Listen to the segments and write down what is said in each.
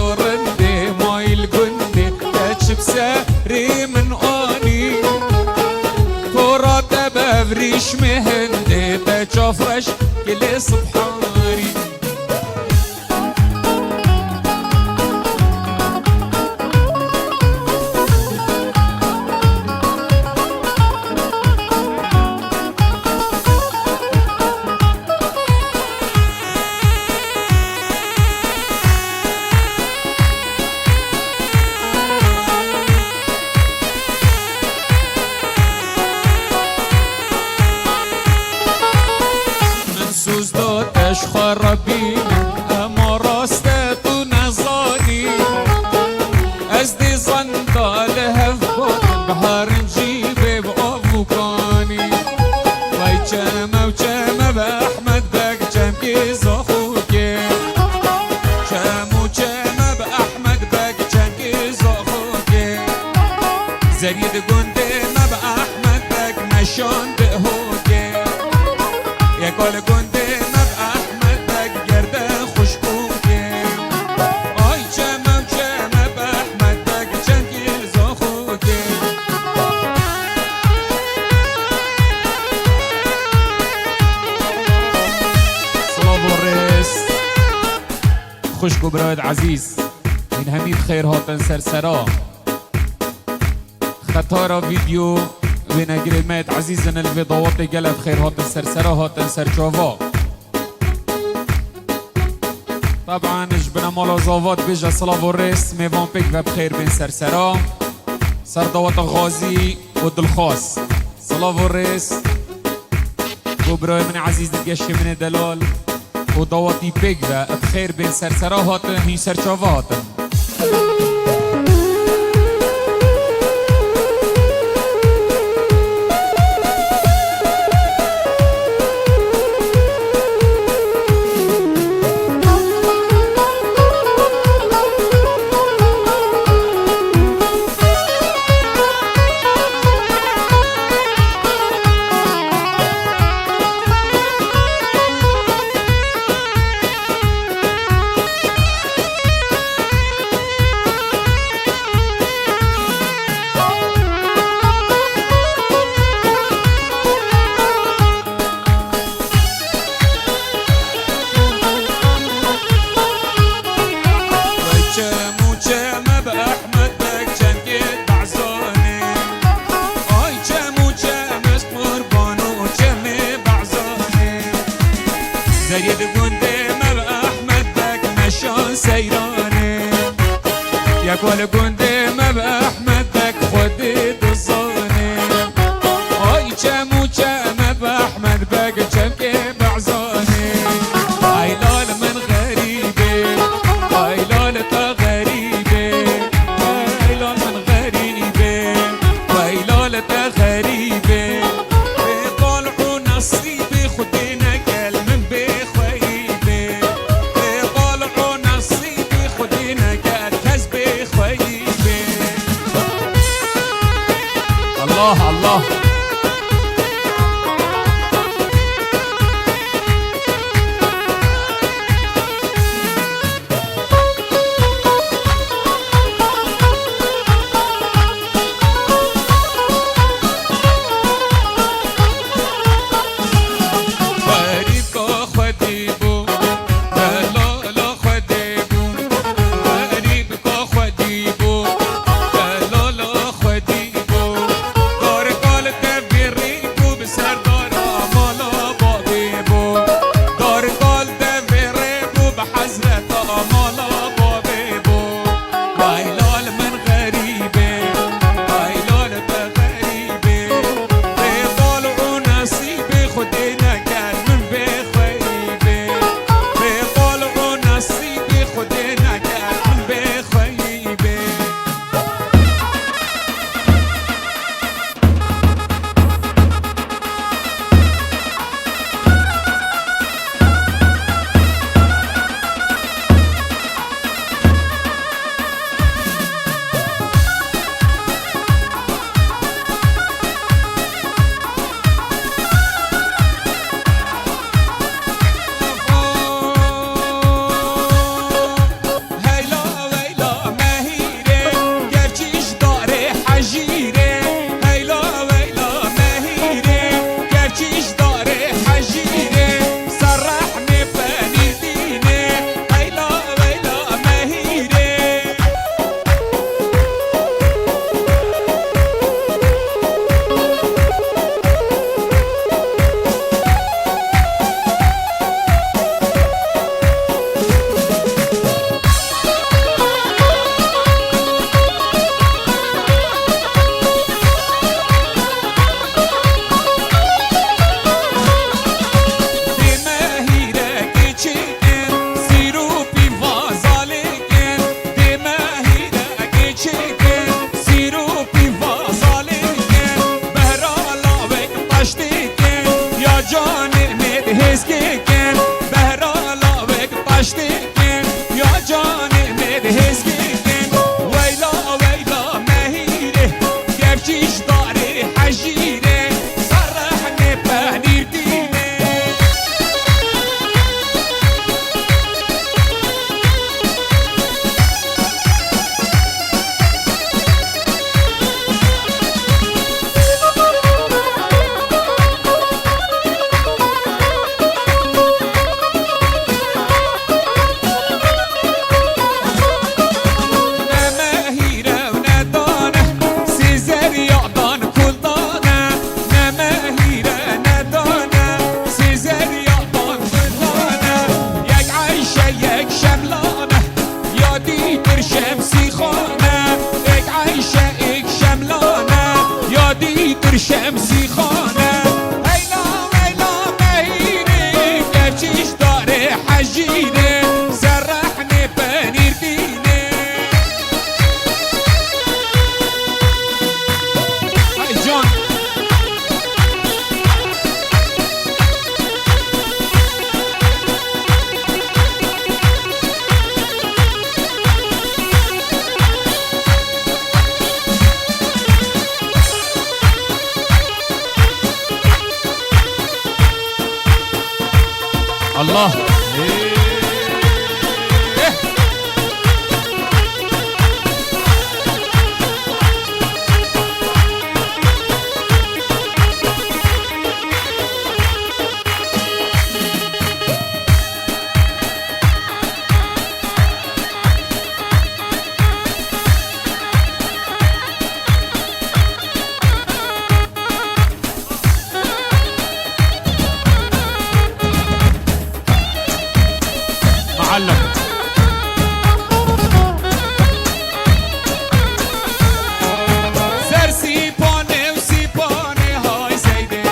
زورندي ماي الجندي تشب ساري من اني كرة بفريش مهندي تشوفرش كل صبحاني خرابين اما راستت و نزانی از دی زندال هفبان بهار نجیبه بآفوکانی وای چمه و چمه به احمد بگ چم که زاخوکه چم و چمه به احمد بگ چم که زاخوکه زرید گنده ما به احمد بگ نشان به هوکه یکال گنده خوشكو براد عزيز من هميد خير هاتن سرسرا خطارا فيديو ونجرمات عزيزنا الفيضاوات قلب خير هاتن سرسرا هاتن سرجافا طبعا جبنا مالا زاوات بيجا صلاف الريس ميفان بيك بخير بين سرسرا سردوات غازي ودلخاص صلاف الريس وبراي من عزيز القشي من دلال ودواتي بيجا بخير بين سرسرا هاتن هي سرچاوا هاتن زريد قندي مب احمد بك نشان سيراني يا كل قندي مب احمد بك خدي تصاني اي چمو چم احمد بك چمكي بعزاني اي لال من غريبي اي لال تا غريبي اي لال من غريبي اي لال تا غريبي طالعوا نصيبي خدينا شمسی خانه اک عایشه اک شملانه یادی در شمسی خانه ایلا ایلا مهینه گرچیش داره حجینه سرحنه پنیر دینه ای جان الله معلم سر سیپانه و سیپانه های سیده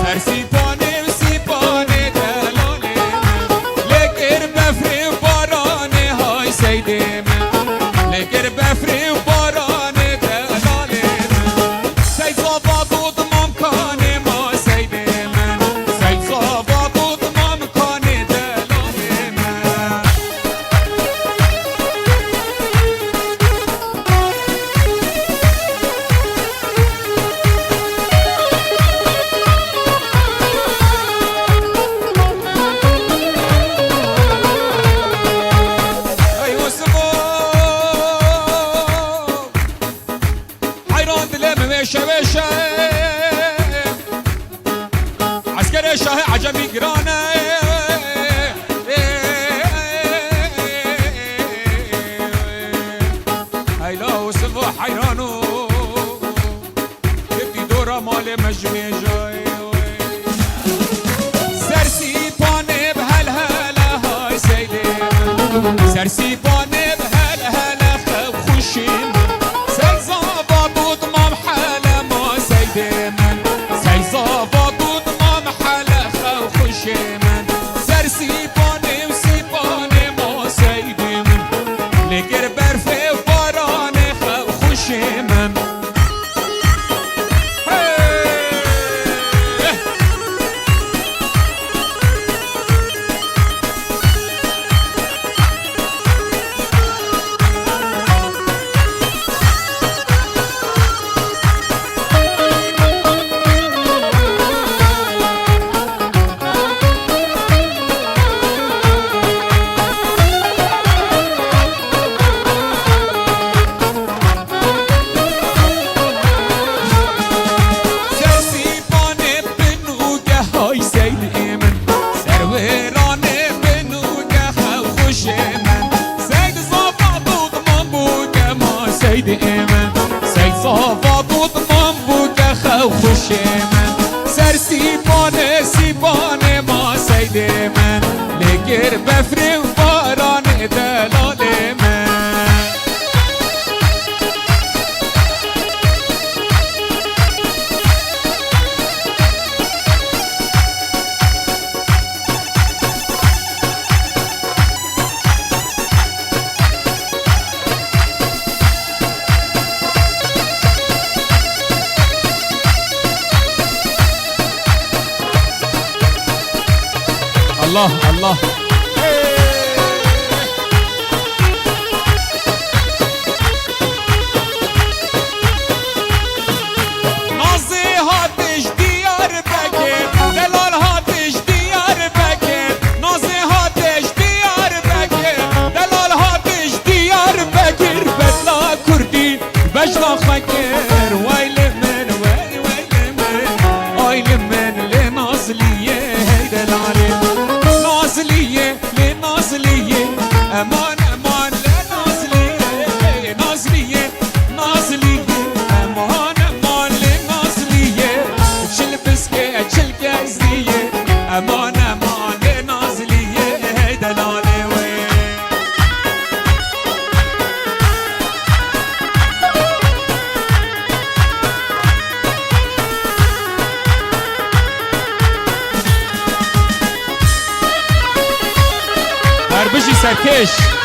سر سیپانه و سیپانه دلاله لگر بفری و بارانه های سیده لگر بفری و بارانه دلاله سیزابا بود ممکانه ما سیده سیزابا بود ممکانه شوشه عسكر شاه عجمي قرانه هيلا وسلفو حيرانو يبدي دورة مال مجمي جاي سرسي باني بهالهلا هاي سيدي سرسي باني بهالهلا خوشين سيزافا بود ما محله خو خوشي من سر سيباني وسيباني ما سيدي من لقر برفي وباراني خو خوشي من سيد إيمان سيد صافا بود من بود خو خوش من سر سیبانه سیبانه ما سيد إيمان لگر بفری و باران دلال من الله الله نازي هاتش ديار بكر دلال هاتش ديار بكر نازي هاتش ديار بكر دلال هاتش ديار بكر بدلا كردي بجلا خكر ويل من ويل من ويل من لنازليه هيدا العلي نازليه بش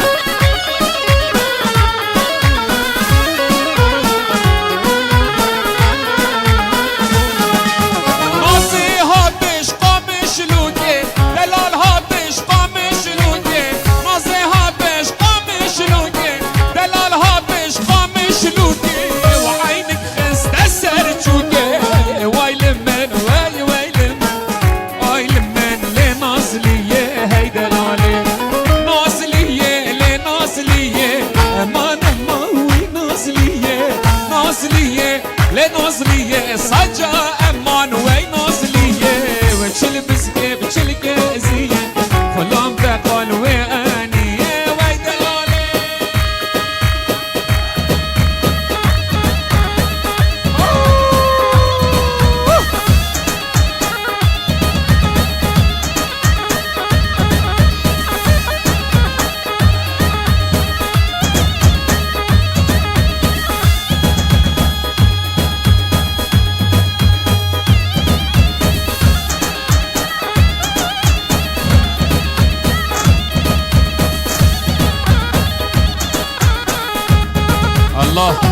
نازلیه سجا امان وی نازلیه و چل بزگه و چل گزیه خلام دقال و انیه وی دلاله الله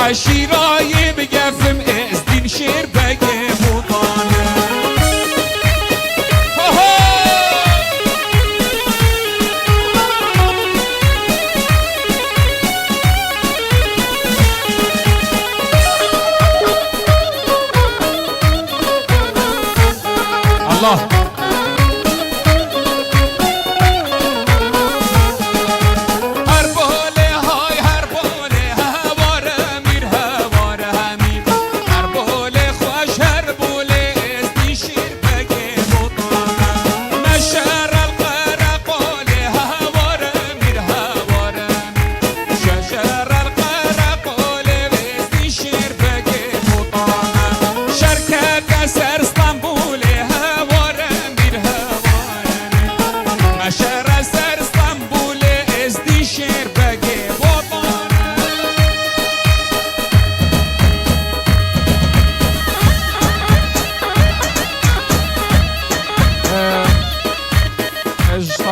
عشیرای بگفم از دین شیر بگه بودانه الله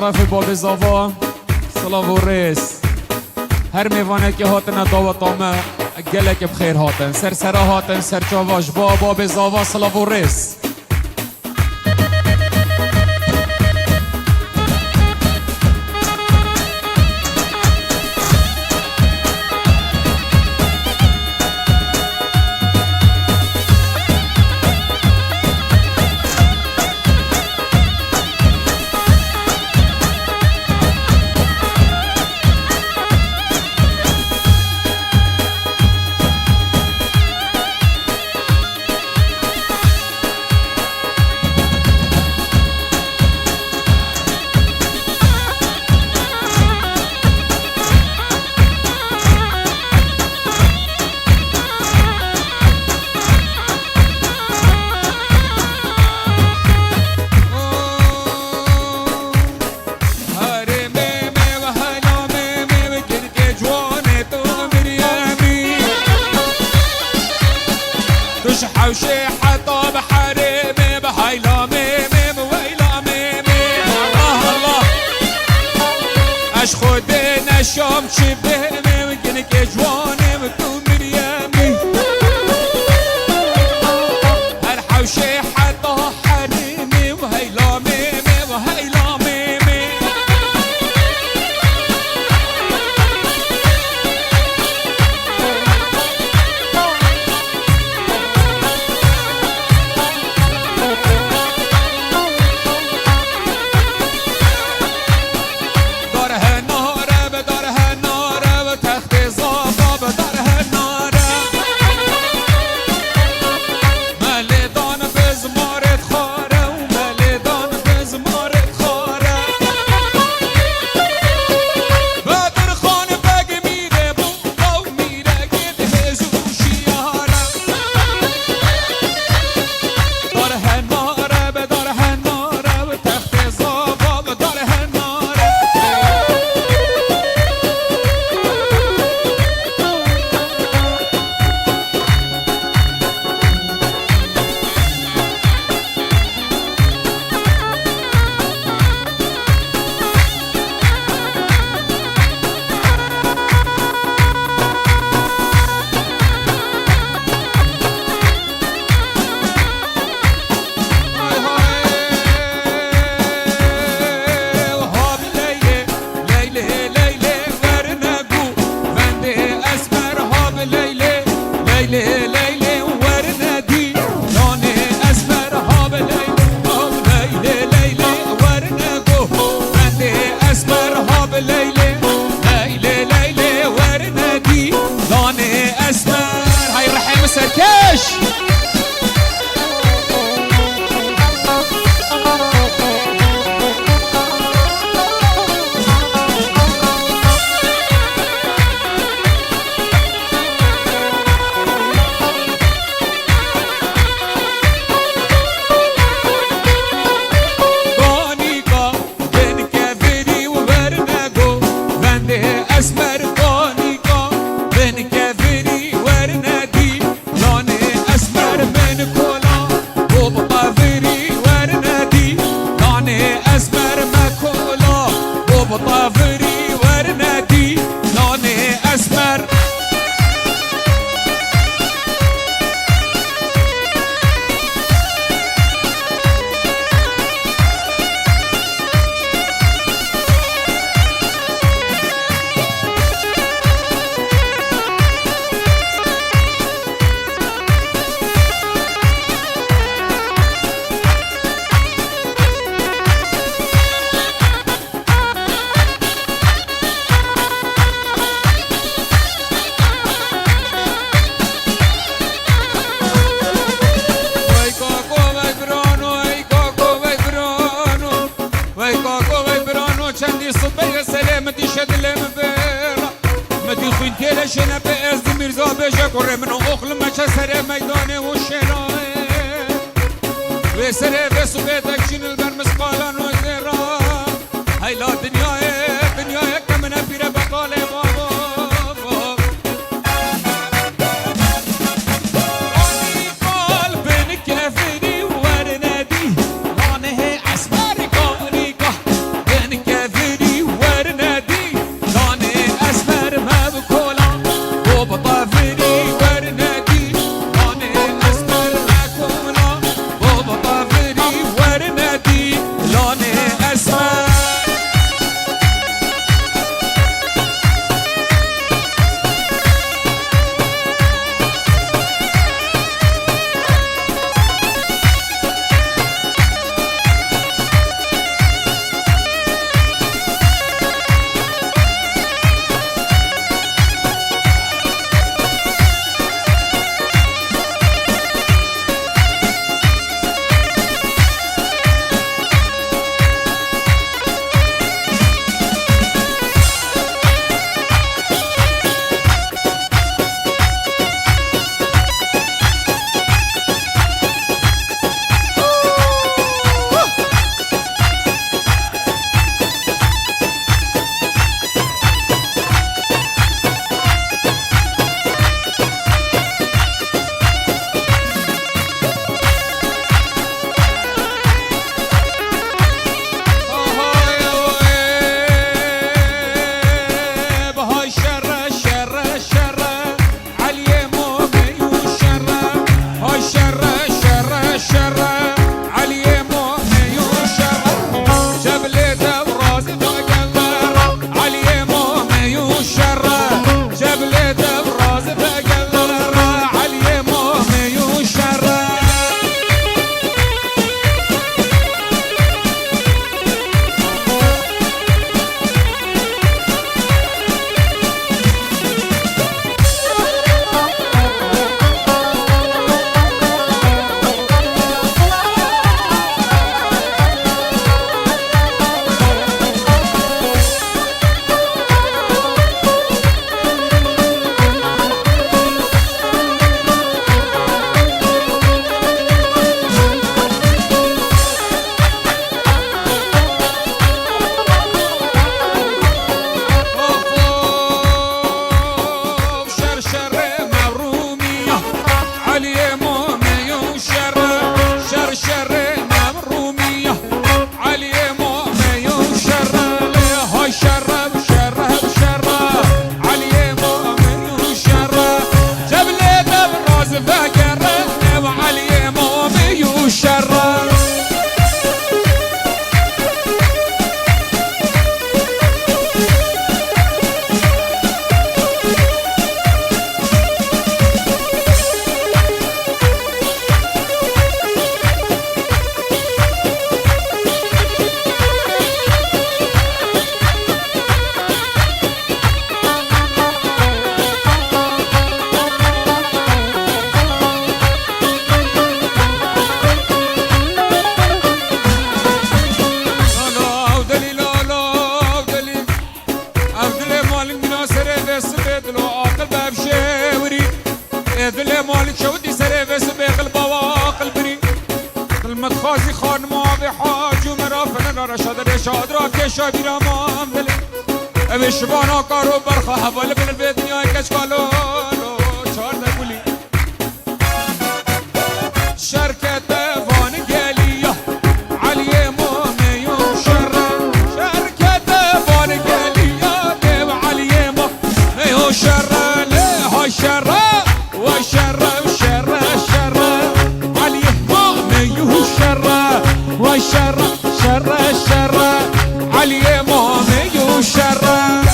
طرف باب زاوا سلاو و ریس هر میوانه که هاتن دعوت آمه گلک بخیر هاتن سرسرا هاتن سرچاواش باب زاوا سلاو و ریس حوشي حطب حريمي بهايلا ميمي ويلا ميمي الله الله اش خودنا شام شبهمي وكنك جواني مكتوم مريمي هر حوشي حطب حريمي وهايلا ميمي وهايلا ميمي ليلي ليلي ورنادي لوني اسمر هاب ليلي هاب ليلي ليلي ورناقو عندي اسمر هاب ليلي ليلي ليلي ورنادي لوني اسمر. هاي الرحيم سركش اسمر كونيكا بين كافري ورنادي لوني اسمر من كولا وبطافري ورنادي لوني اسمر ما كولا وبطافري ورنادي لوني اسمر. چندی صبح سلامتی شد لمبرا مدی خوین تیل شنا به از میرزا بجا کره منو اخل مچه سر میدانه و شناه و سر به صبح تکشین البرمس قالان و زیرا هیلا دنیای کمنه پیره بقاله بابا آنی قال بین کفری ورنادی لانه اسمر کاریکا بین کفری ورنادی لانه اسمر مبکولا وبطافری ورنادی لانه اسمر مبکولا وبطافری ورنادی لانه اسمر. کشا بیرمان بله اوش بانا کارو برخوا حواله بله به دنیای کشکالو چهار نگولی شرکت وان گلیا علی مومی و شره شرکت وان گلیا دیو علی مومی و شره له های شره و شره و شره شره علی مومی و شره و شره شره شره علی مومی و شره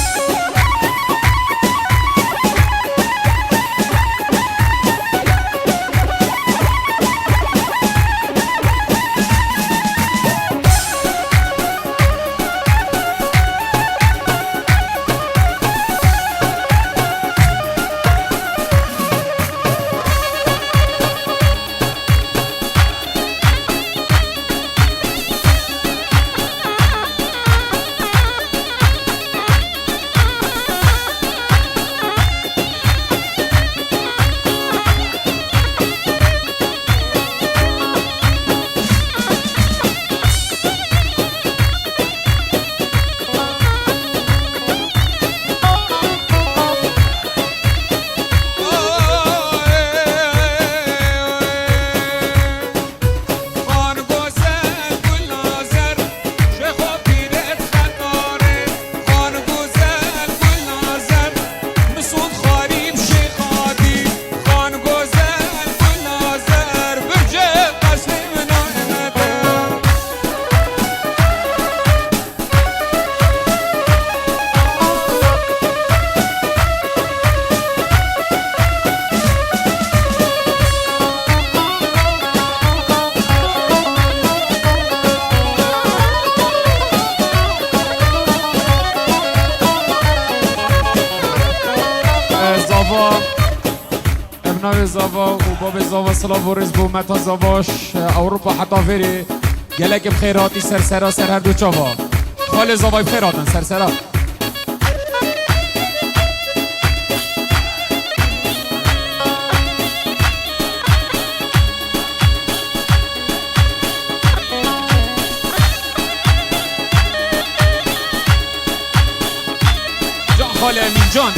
ابناء زاوا و باب زاوا سلاف و رزب و متا زاواش اوروپا حتی فری گلک بخیراتی سرسرا سر هر دو چاوا خال زاوای بخیراتن سرسرا جان خال امین جان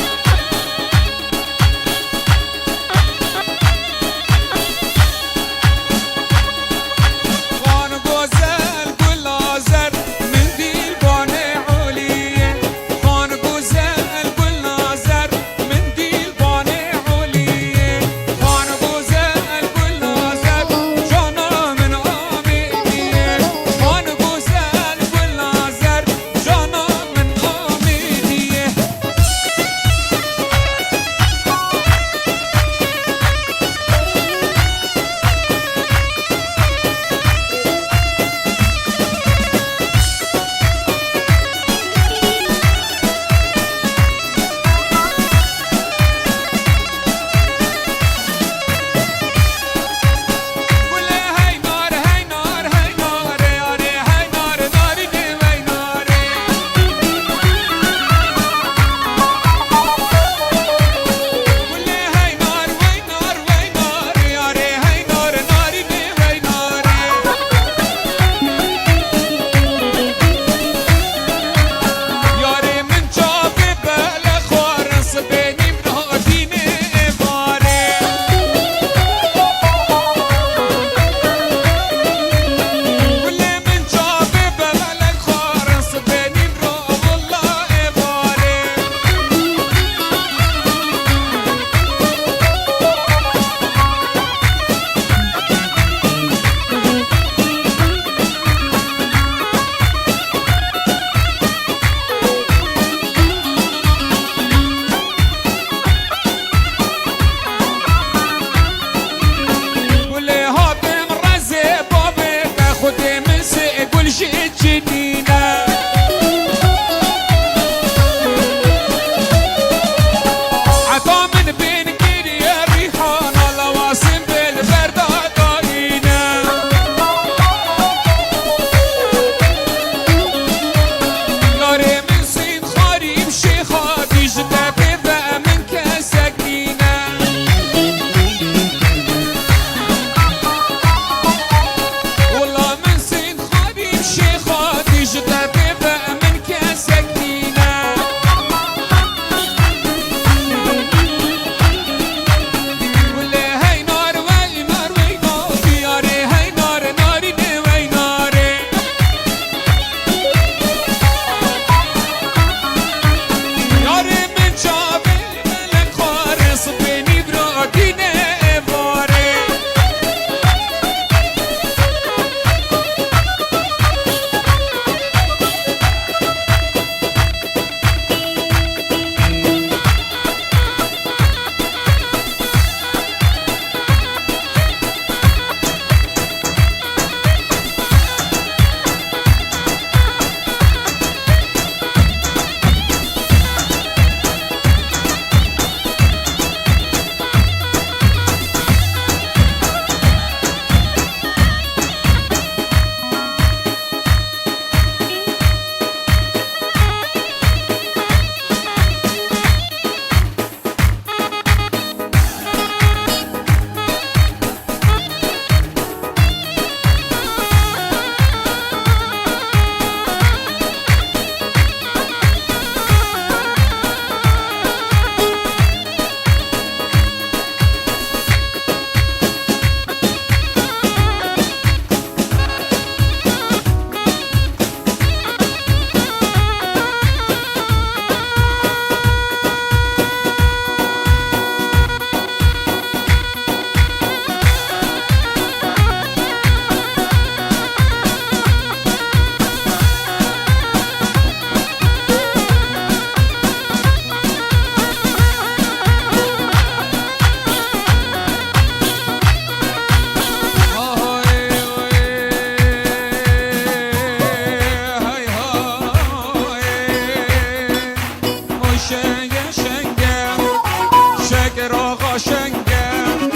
خاطر آقا شنگم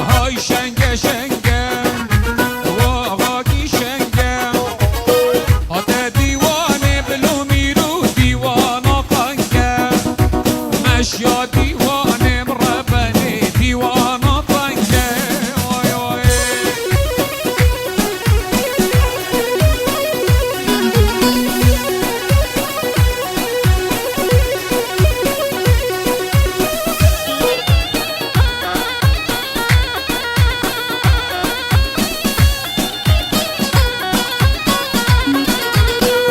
های شنگه شنگم و آقا کی شنگم حتی دیوانه بلو میرو دیوانا قنگم مشیا دیوانه مربنه دیوانا قنگم وای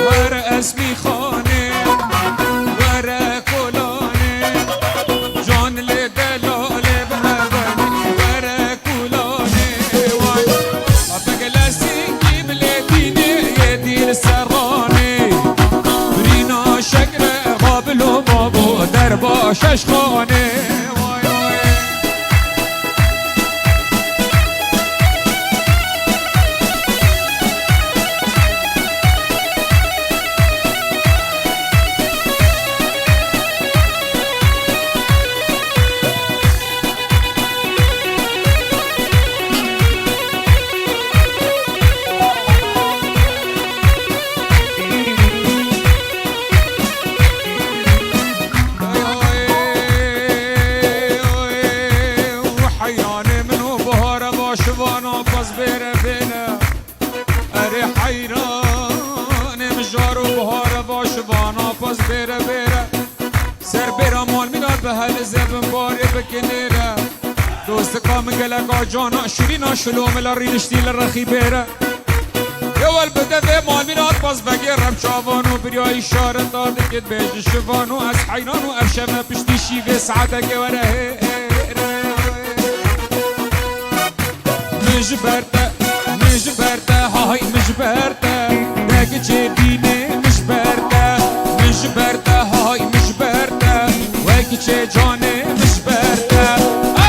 وای اسمی خانه ورا کلانه جان لدلاله بهبنی ورا کلانه وای افق لسینگی بلدینه یه دیر سرانه برینا شکر قابل و بابو در باشش خانه وای وای شبانا باز بره بینه اری حیران مجارو بهار با شبانا باز بره بره سر بره مال میداد به هل زبن باری بکنیره دوست کام گلگا جانا شیرینا شلوم لرینشتی لرخی بره یوال بده به مال میداد باز بگیرم چاوانو بریای شاره داده کد بیج شبانو از حیرانو افشمه پشتی شیوه سعده گوره مجبرته های مجبرته دگه چه دینه مجبرته های مجبرته وگه چه جانه مجبرته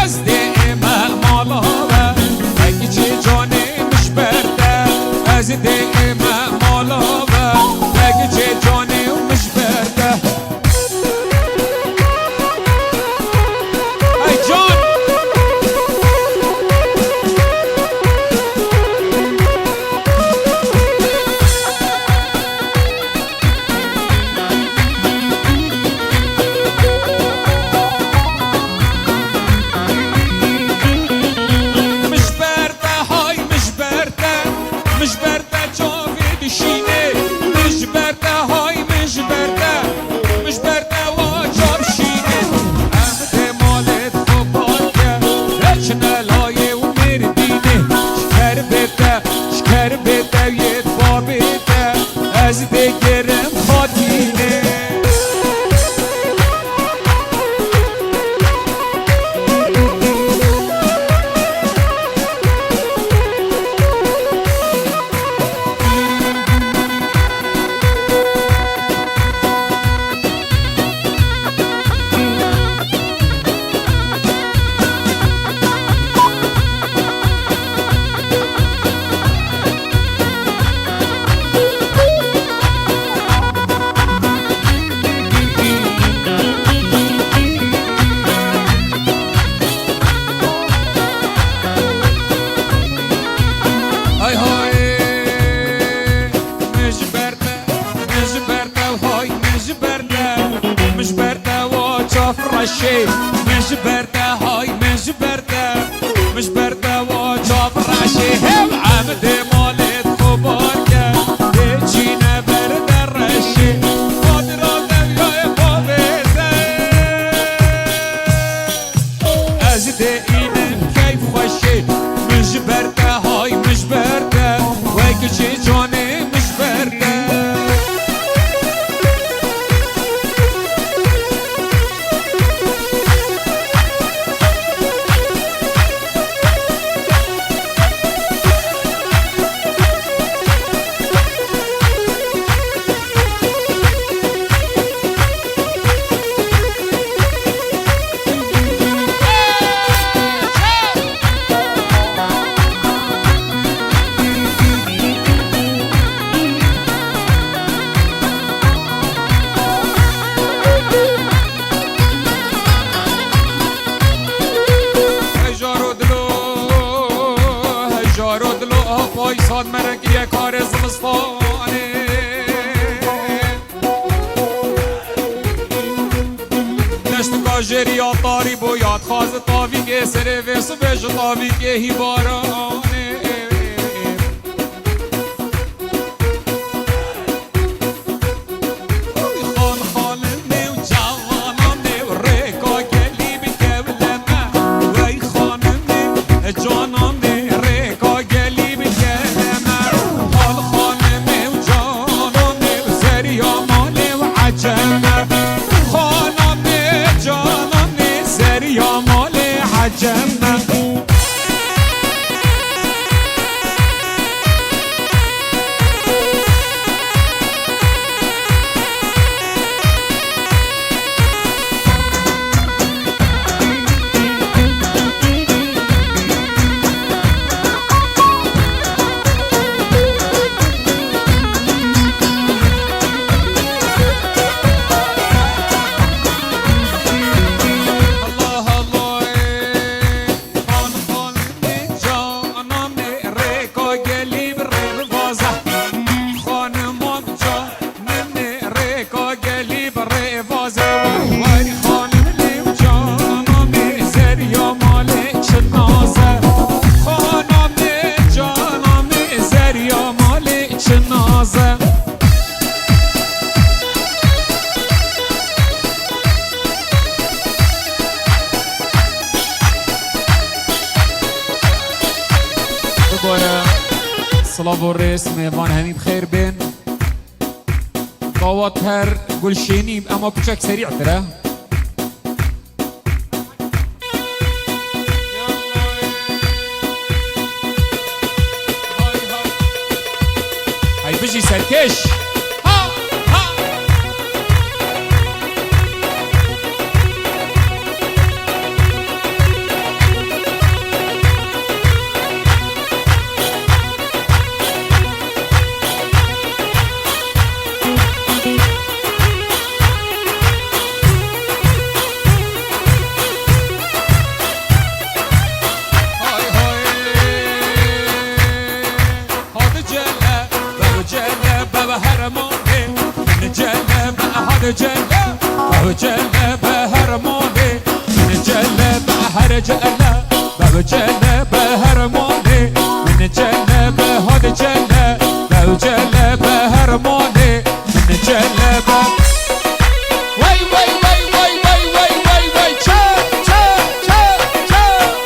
از دیمه مالاوه وگه چه جانه مجبرته از دیمه مالاوه وگه چه جانه مجبرته ای جان از بگرم خاطینه مجبرته های مجبرته و چاپ رشی هم عمد مالت خوبان کرد چینه برده رشی خاطرات دنیای بابزه از اینم کیف خوشی مجبرته های مجبرته و کچی جانه مجبرته وای ساد مرگی کار زمستانه نشت کاجری آتاری بویاد خواز تاوی که سر ویسو بیش تاوی که هی بارانه صلاة والرئيس ميوان همي بخير بين طاوات هر قلشيني اما بشك سريع ترى هاي بيجي سركش جلب هرموني من جلب هرجلة بجلب هرموني من جلب هاد جلة بجلب هرموني من جلب وي وي وي وي وي وي وي وي تشا تشا تشا تشا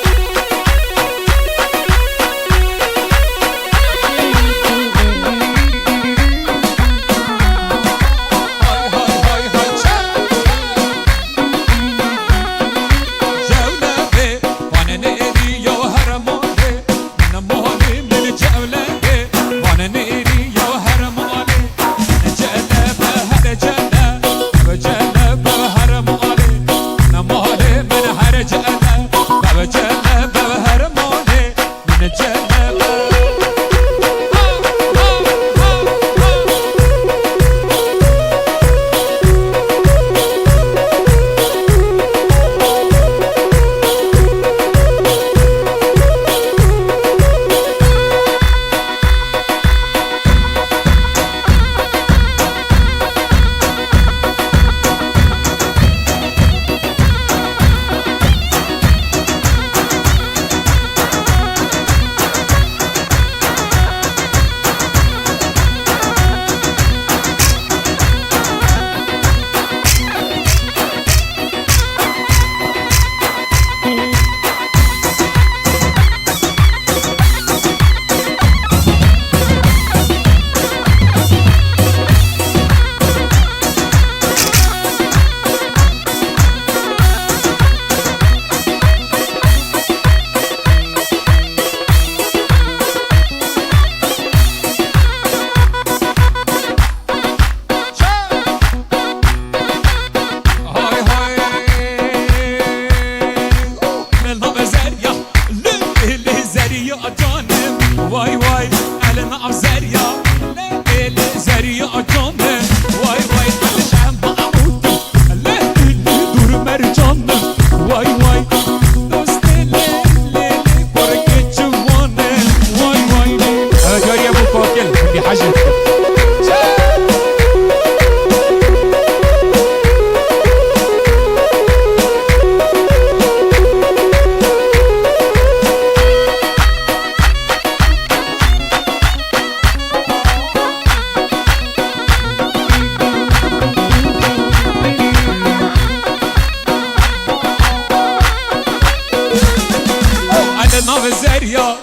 افزانیا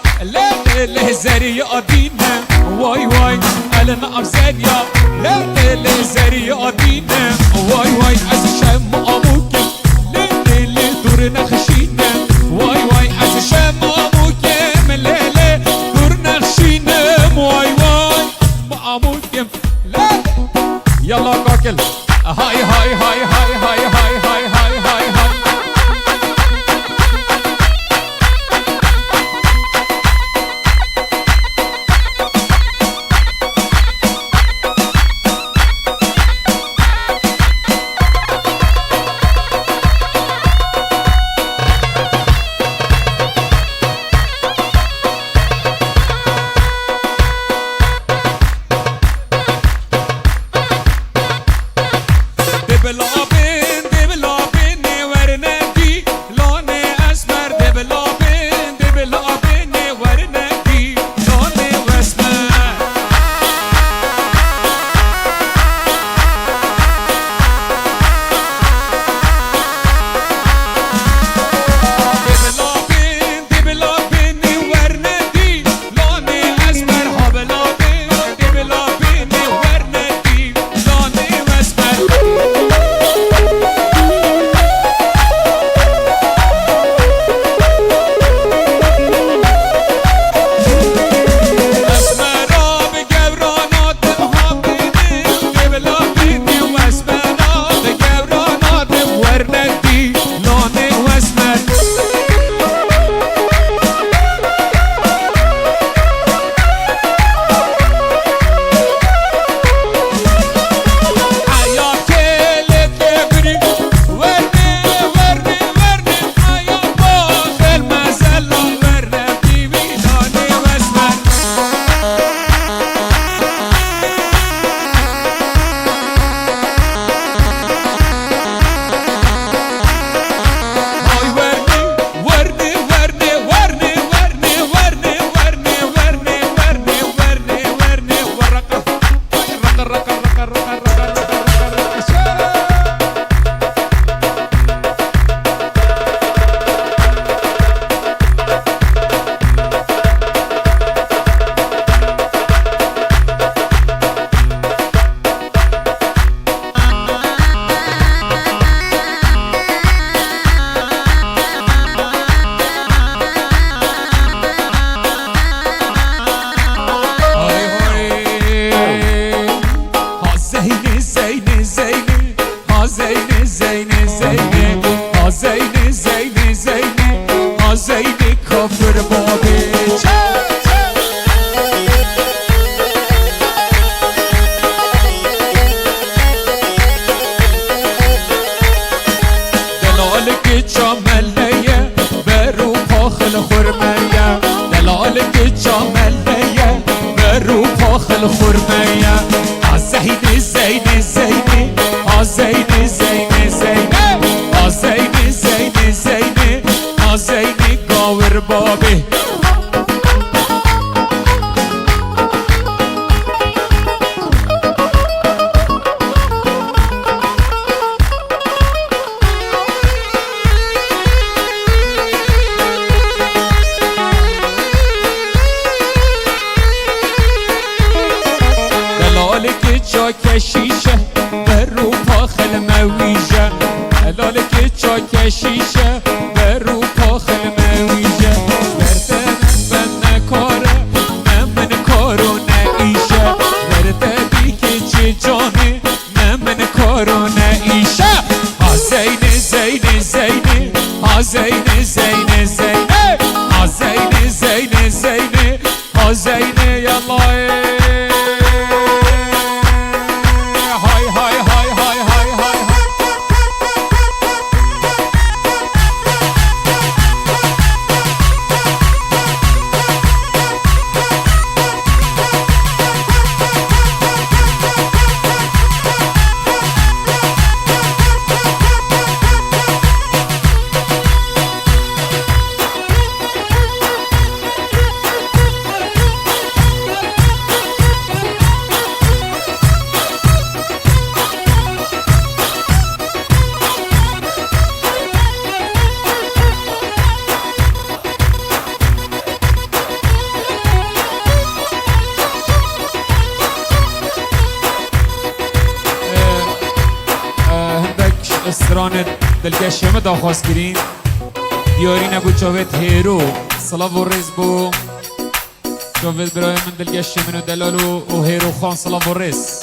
له زری آدینه وای وای الان افزانیا له زری آدینه وای وای از شم آموکه له دور نخشینه وای وای از شم آموکه له دور نخشینه وای وای آموکه له يلا كاكل هاي هاي هاي هاي هاي هاي هاي هاي هاي هاي الخرمية عالزيني زيني زيني عالزيني زيني زيني عالزيني زيني زيني عالزيني قاور بابي کشیشه به رو پاخل مویجه هلال که چا کشیشه به رو پاخل مویجه برده من نکاره من کارو نایشه برده بی که چه جانه من کارو نایشه ها زینه زینه زینه ها زینه زینه زینه ها زینه زینه زینه ها زینه یالله جوراند دلگش همه داخواست کرین دیاری نبود چاوت هیرو صلاف و رز بو چاوت برای من دلگش منو دلالو و هیرو خان صلاف و رز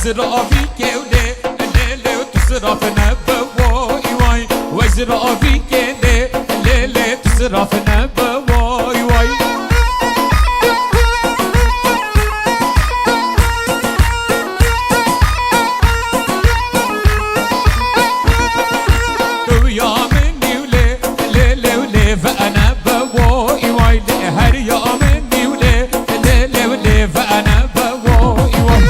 زرافي كيولي ليلي وتزرف نبا واي واي وزرافي كيولي ليلي تزرف نبا واي واي يا مني ولي ليلي ولي فأنا بواي واي هر يا مني ولي ليلي ولي فأنا بواي واي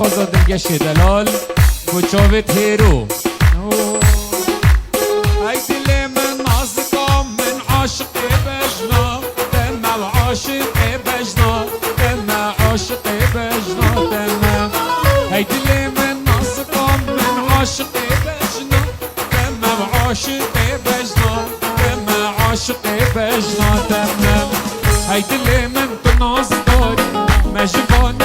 خوزا دلگش دلال بچاوت هیرو ای دل من نازکام من عاشق بجنا دم عاشق بجنا دم عاشق بجنا دم ای دل من نازکام من عاشق بجنا دم عاشق بجنا دم عاشق بجنا دم ای دل من تو ناز داری مجبان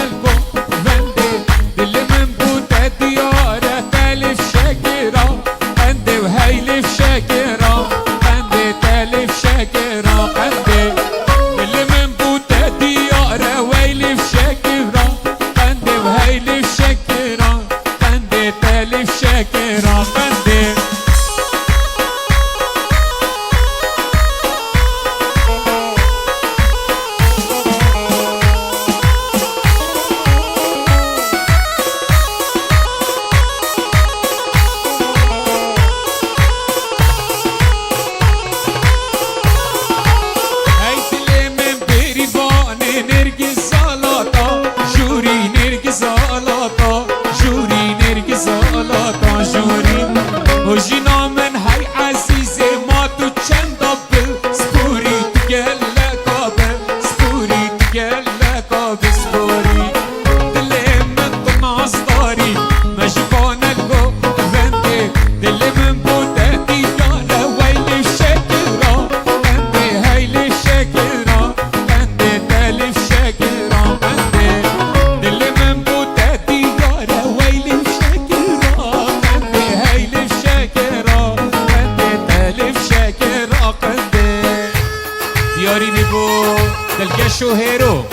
الگو دلگشو هیرو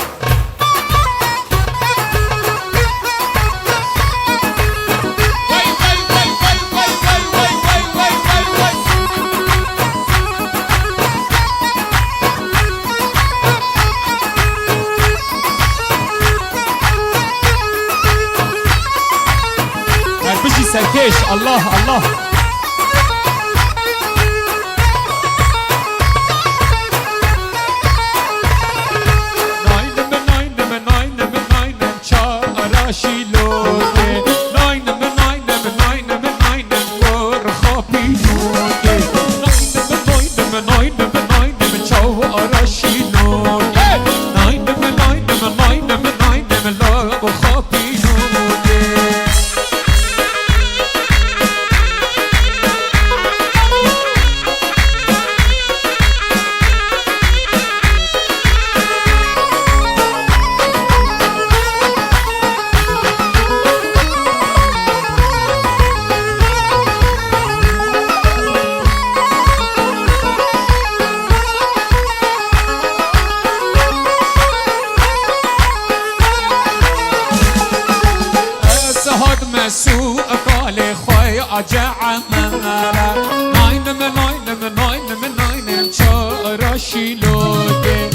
بشي سركيش الله الله شیلوته ناینم ناینم ناینم ناینم چارا شیلوده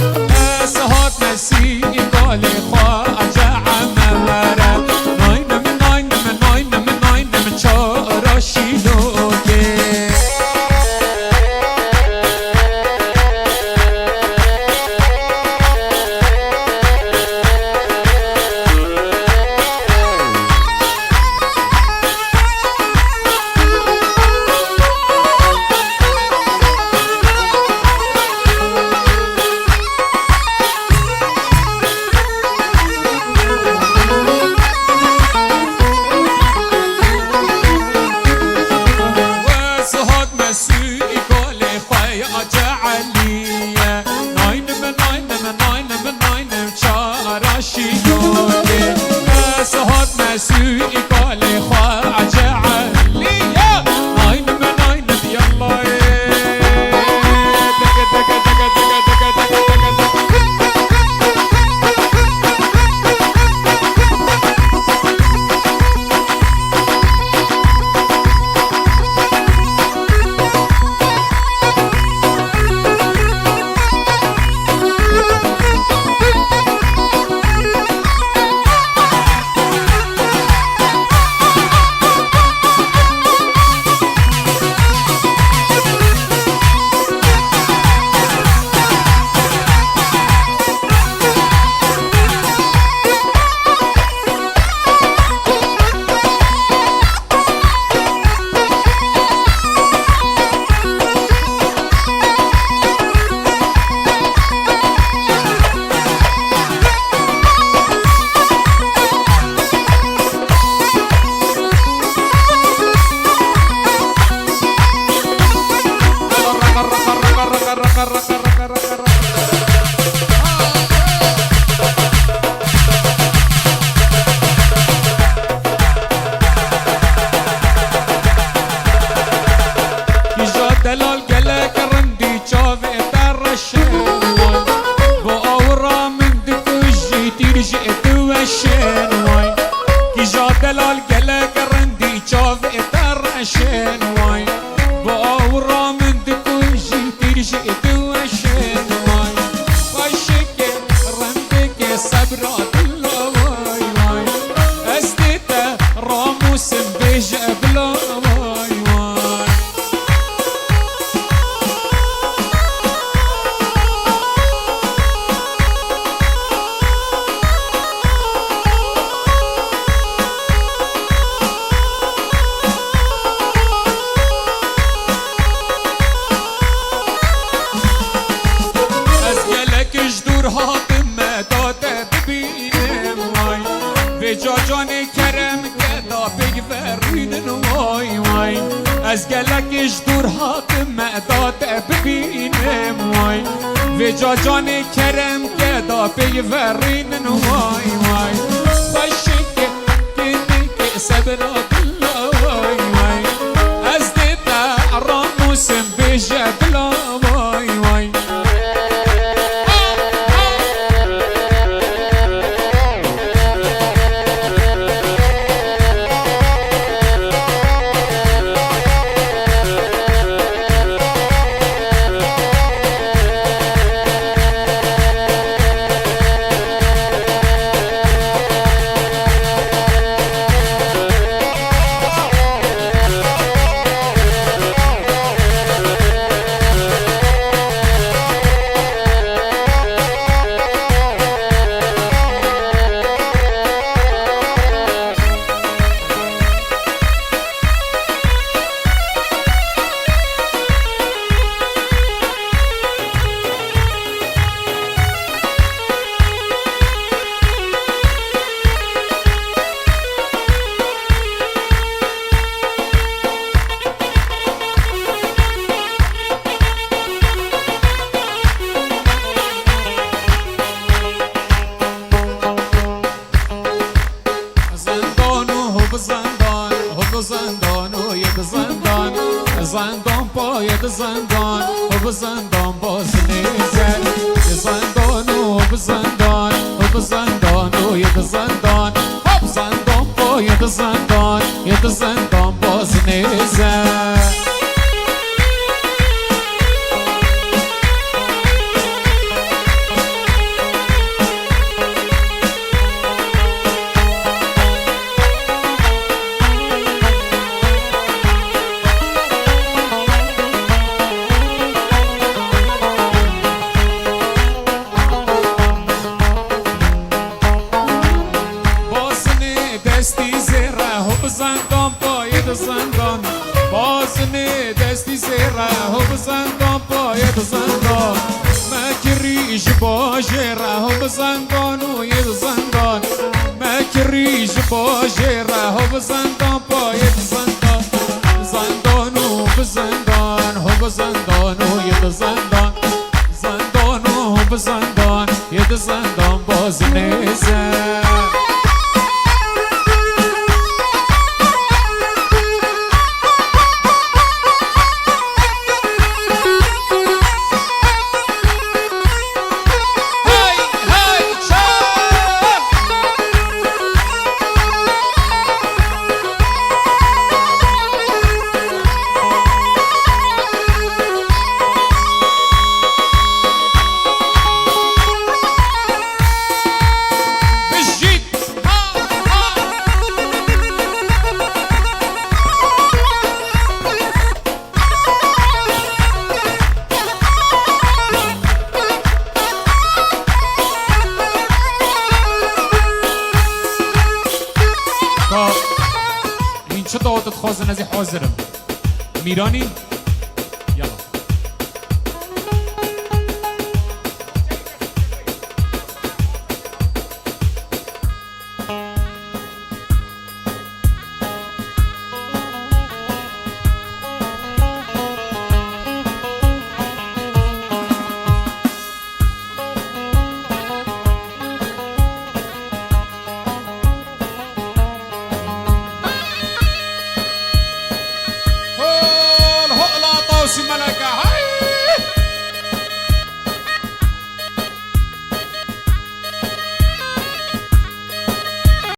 سهات نسی قال خواجه عمره ناینم ناینم ناینم ناینم چارا شیلوده از گلکش دور حاکم معداد ببینم وای و جا جان کرم که دا پیورین وای وای باشی که کنی که صبر دلا وای وای از دیتا راموسم بیجه بلا وای وای زندان پاید زندان و به زندان باز نیزد زندان و به زندان و به زندان و یک زندان زندان پاید باید زندان یه زندان باز نیزه دستی زیره هو زندان باید زندان بازنه دستی زیره هو زندان باید زندان مکریش باشه ره زندان و ید زندان مکریش باشه ره زندان باید زندان زندان و زندان هو زندان و ید زندان زندان و زندان ید زندان باز نیزه این چه دعوتت خوازن ازی حاضرم میرانی